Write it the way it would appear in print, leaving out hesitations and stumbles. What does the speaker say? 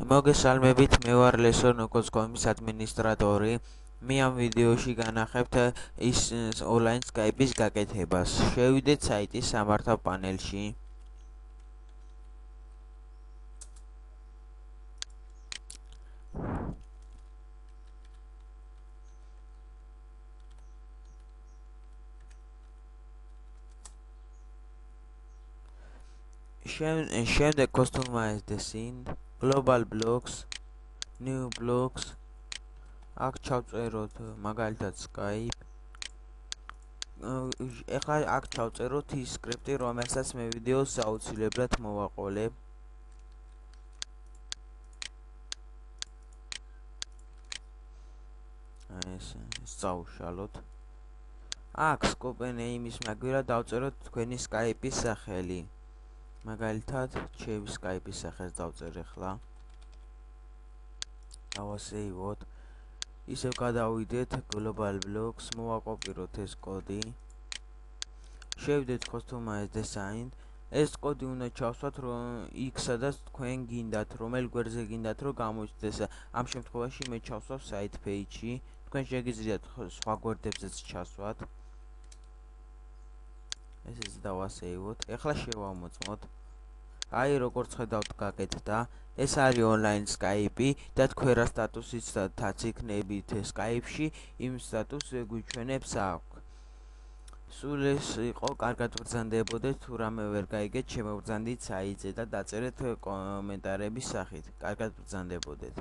მოგესალმებით, მე ვარ lesson.com-ის ადმინისტრატორი. მე ამ ვიდეოში განახებთ ის ონლაინ Skype-ის გაკეთებას. შევიდეთ საიტის სამართავ პანელში. შემდეგ customize the scene, global blocks, new blocks. აქ ჩავწეროთ მაგალითად Skype. ეხლა აქ ჩავწეროთ ის სკრიპტი, რომელსაც მე ვიდეოს აუცილებლად მოვაყოლებ. ეს წავშალოთ. აქ scope name-ის მაგვირა დავწეროთ თქვენი Skype-ის სახელი. მაგალითად, ჩემი Skype-ის სახელს დავწერ ახლა. დავასეივოთ. ისევ გადავიდეთ global blocks, მოვაკოპიროთ ეს კოდი. შევიდეთ customize the scene. ეს კოდი უნდა ჩავსვათ, რომ იქ-სადაც თქვენ გინდათ, რომელ გვერდზე გინდათ, რომ გამოჩნდეს. ამ შემთხვევაში მე ჩავსვავ site page-ში. თქვენ შეგიძლიათ სხვა გვერდებზეც ჩასვათ. ესეც დავასეივოთ. ეხლა შევამოწმოთ. აი, როგორც ხედავთ, გაკეთდა. ეს არის ონლაინ Skype და თქვენ რა სტატუსითაც იქნებით Skype-ში, იმ სტატუსს გვიჩვენებს აქ. სულ ეს იყო, კარგად ვბრძანდებოდეთ, თუ რამე ვერ გაიგეთ, შემოვბრძანდით საიტზე და დაწერეთ კომენტარების სახით. კარგად ვბრძანდებოდეთ.